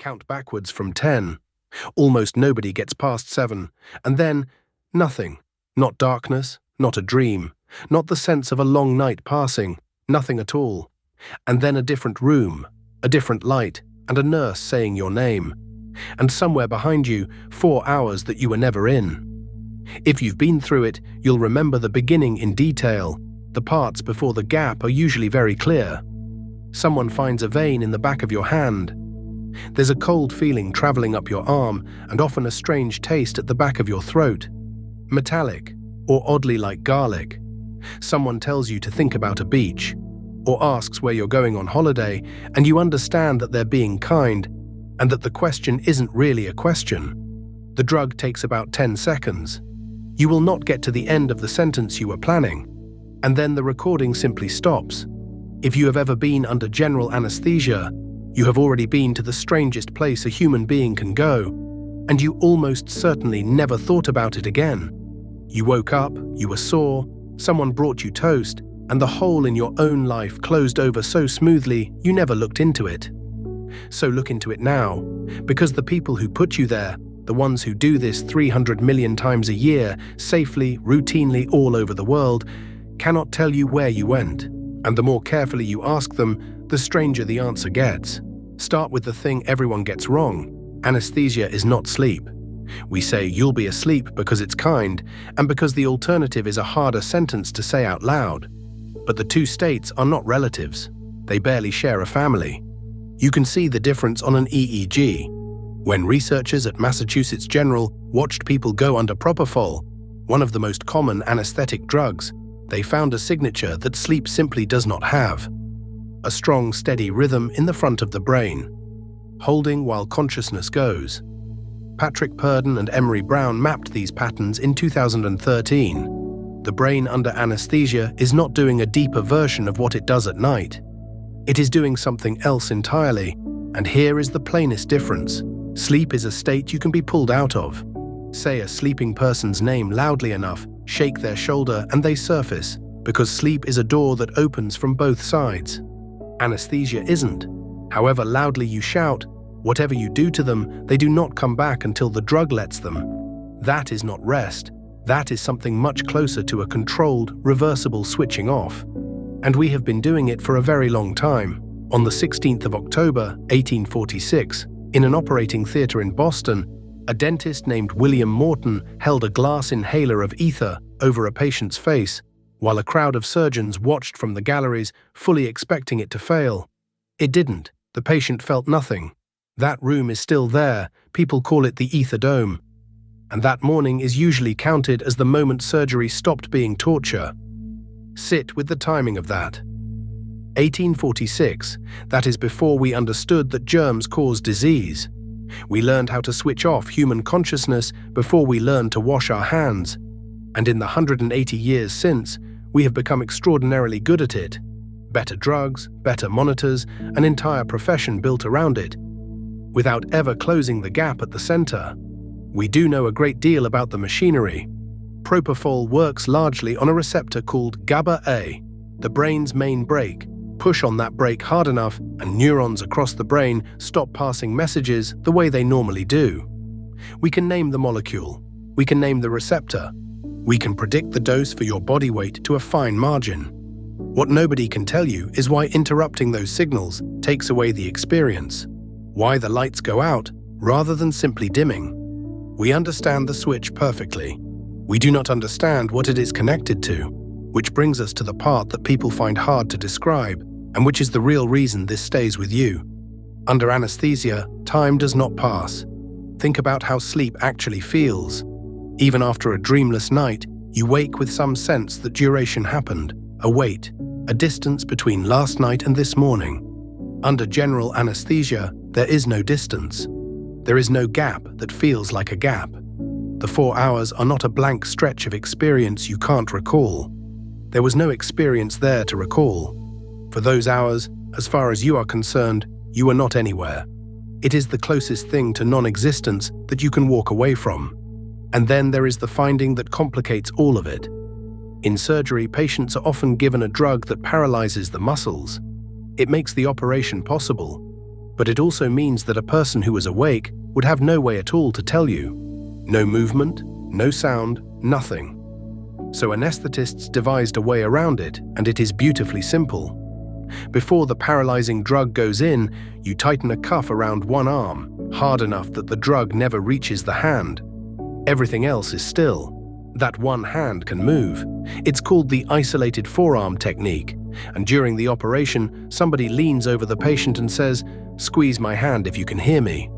Count backwards from 10. Almost nobody gets past 7. And then, nothing. Not darkness, not a dream, not the sense of a long night passing, nothing at all. And then a different room, a different light, and a nurse saying your name. And somewhere behind you, 4 hours that you were never in. If you've been through it, you'll remember the beginning in detail. The parts before the gap are usually very clear. Someone finds a vein in the back of your hand. There's a cold feeling traveling up your arm and often a strange taste at the back of your throat. Metallic, or oddly like garlic. Someone tells you to think about a beach, or asks where you're going on holiday, and you understand that they're being kind, and that the question isn't really a question. The drug takes about 10 seconds. You will not get to the end of the sentence you were planning, and then the recording simply stops. If you have ever been under general anesthesia, you have already been to the strangest place a human being can go, and you almost certainly never thought about it again. You woke up, you were sore, someone brought you toast, and the hole in your own life closed over so smoothly you never looked into it. So look into it now, because the people who put you there, the ones who do this 300 million times a year, safely, routinely all over the world, cannot tell you where you went. And the more carefully you ask them, the stranger the answer gets. Start with the thing everyone gets wrong. Anesthesia is not sleep. We say you'll be asleep because it's kind, and because the alternative is a harder sentence to say out loud. But the two states are not relatives. They barely share a family. You can see the difference on an EEG. When researchers at Massachusetts General watched people go under propofol, one of the most common anesthetic drugs, they found a signature that sleep simply does not have. A strong, steady rhythm in the front of the brain, holding while consciousness goes. Patrick Purdon and Emery Brown mapped these patterns in 2013. The brain under anesthesia is not doing a deeper version of what it does at night. It is doing something else entirely, and here is the plainest difference. Sleep is a state you can be pulled out of. Say a sleeping person's name loudly enough, shake their shoulder, and they surface, because sleep is a door that opens from both sides. Anesthesia isn't. However loudly you shout, whatever you do to them, they do not come back until the drug lets them. That is not rest. That is something much closer to a controlled, reversible switching off. And we have been doing it for a very long time. On the 16th of October, 1846, in an operating theatre in Boston, a dentist named William Morton held a glass inhaler of ether over a patient's face, while a crowd of surgeons watched from the galleries, fully expecting it to fail. It didn't. The patient felt nothing. That room is still there. People call it the ether dome. And that morning is usually counted as the moment surgery stopped being torture. Sit with the timing of that. 1846, that is before we understood that germs cause disease. We learned how to switch off human consciousness before we learned to wash our hands. And in the 180 years since, we have become extraordinarily good at it. Better drugs, better monitors, an entire profession built around it. Without ever closing the gap at the center. We do know a great deal about the machinery. Propofol works largely on a receptor called GABA-A, the brain's main brake. Push on that brake hard enough, and neurons across the brain stop passing messages the way they normally do. We can name the molecule. We can name the receptor. We can predict the dose for your body weight to a fine margin. What nobody can tell you is why interrupting those signals takes away the experience. Why the lights go out rather than simply dimming. We understand the switch perfectly. We do not understand what it is connected to, which brings us to the part that people find hard to describe, and which is the real reason this stays with you. Under anesthesia, time does not pass. Think about how sleep actually feels. Even after a dreamless night, you wake with some sense that duration happened, a weight, a distance between last night and this morning. Under general anesthesia, there is no distance. There is no gap that feels like a gap. The 4 hours are not a blank stretch of experience you can't recall. There was no experience there to recall. For those hours, as far as you are concerned, you are not anywhere. It is the closest thing to non-existence that you can walk away from. And then there is the finding that complicates all of it. In surgery, patients are often given a drug that paralyzes the muscles. It makes the operation possible. But it also means that a person who was awake would have no way at all to tell you. No movement, no sound, nothing. So anesthetists devised a way around it, and it is beautifully simple. Before the paralyzing drug goes in, you tighten a cuff around one arm, hard enough that the drug never reaches the hand. Everything else is still. That one hand can move. It's called the isolated forearm technique, and during the operation, somebody leans over the patient and says, "Squeeze my hand if you can hear me."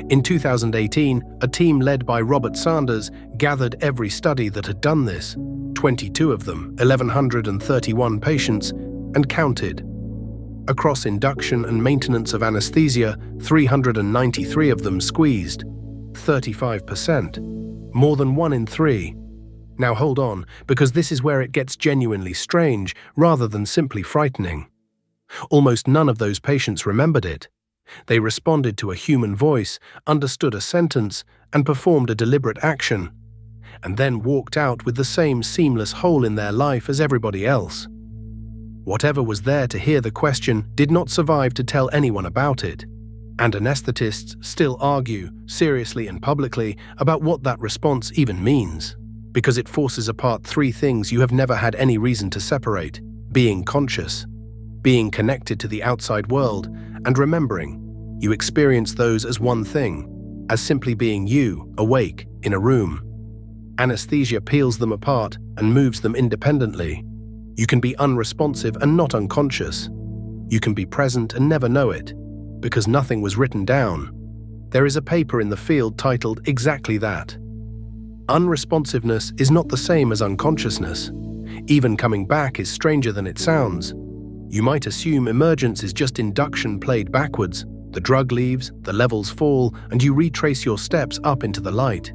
In 2018, a team led by Robert Sanders gathered every study that had done this, 22 of them, 1,131 patients, and counted. Across induction and maintenance of anesthesia, 393 of them squeezed, 35%, more than 1 in 3. Now hold on, because this is where it gets genuinely strange rather than simply frightening. Almost none of those patients remembered it. They responded to a human voice, understood a sentence, and performed a deliberate action, and then walked out with the same seamless hole in their life as everybody else. Whatever was there to hear the question did not survive to tell anyone about it, and anesthetists still argue, seriously and publicly, about what that response even means, because it forces apart 3 things you have never had any reason to separate: being conscious, being connected to the outside world, and remembering. You experience those as one thing, as simply being you, awake, in a room. Anesthesia peels them apart and moves them independently. You can be unresponsive and not unconscious. You can be present and never know it, because nothing was written down. There is a paper in the field titled exactly that. Unresponsiveness is not the same as unconsciousness. Even coming back is stranger than it sounds. You might assume emergence is just induction played backwards. The drug leaves, the levels fall, and you retrace your steps up into the light.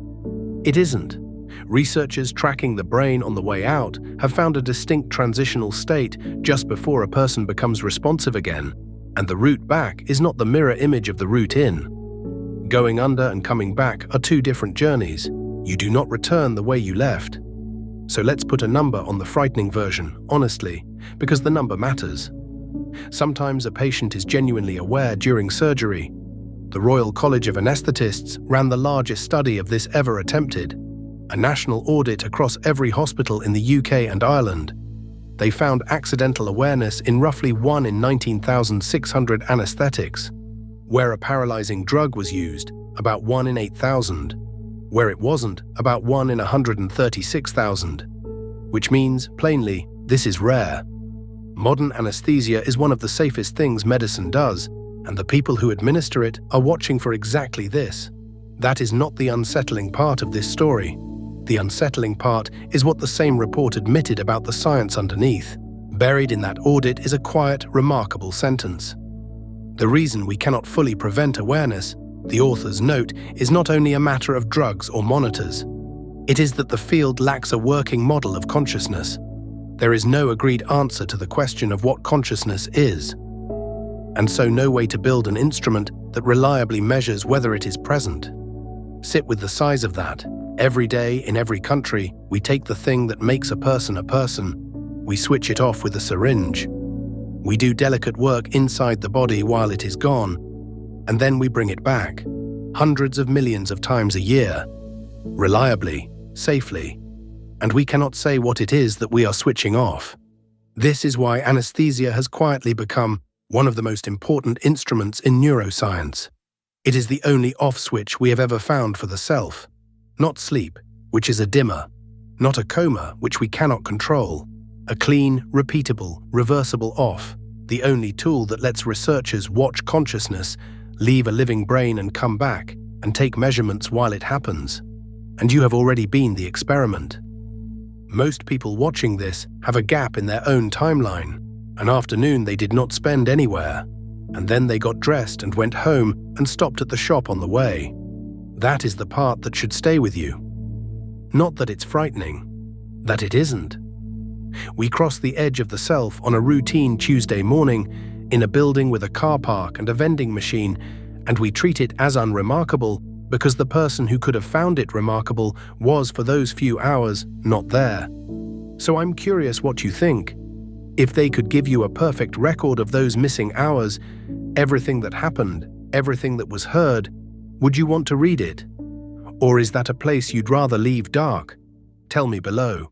It isn't. Researchers tracking the brain on the way out have found a distinct transitional state just before a person becomes responsive again, and the route back is not the mirror image of the route in. Going under and coming back are 2 different journeys. You do not return the way you left. So let's put a number on the frightening version, honestly, because the number matters. Sometimes a patient is genuinely aware during surgery. The Royal College of Anaesthetists ran the largest study of this ever attempted, a national audit across every hospital in the UK and Ireland. They found accidental awareness in roughly 1 in 19,600 anaesthetics. Where a paralyzing drug was used, about 1 in 8,000. Where it wasn't, about 1 in 136,000. Which means, plainly, this is rare. Modern anesthesia is one of the safest things medicine does, and the people who administer it are watching for exactly this. That is not the unsettling part of this story. The unsettling part is what the same report admitted about the science underneath. Buried in that audit is a quiet, remarkable sentence. The reason we cannot fully prevent awareness, the authors note, is not only a matter of drugs or monitors. It is that the field lacks a working model of consciousness. There is no agreed answer to the question of what consciousness is, and so no way to build an instrument that reliably measures whether it is present. Sit with the size of that. Every day, in every country, we take the thing that makes a person, we switch it off with a syringe. We do delicate work inside the body while it is gone, and then we bring it back, hundreds of millions of times a year, reliably, safely, and we cannot say what it is that we are switching off. This is why anesthesia has quietly become one of the most important instruments in neuroscience. It is the only off switch we have ever found for the self. Not sleep, which is a dimmer. Not a coma, which we cannot control. A clean, repeatable, reversible off. The only tool that lets researchers watch consciousness, leave a living brain and come back, and take measurements while it happens. And you have already been the experiment. Most people watching this have a gap in their own timeline. An afternoon they did not spend anywhere, and then they got dressed and went home and stopped at the shop on the way. That is the part that should stay with you. Not that it's frightening, that it isn't. We cross the edge of the self on a routine Tuesday morning in a building with a car park and a vending machine, and we treat it as unremarkable because the person who could have found it remarkable was, for those few hours, not there. So I'm curious what you think. If they could give you a perfect record of those missing hours, Everything that happened, everything that was heard, would you want to read it? Or is that a place you'd rather leave dark? Tell me below.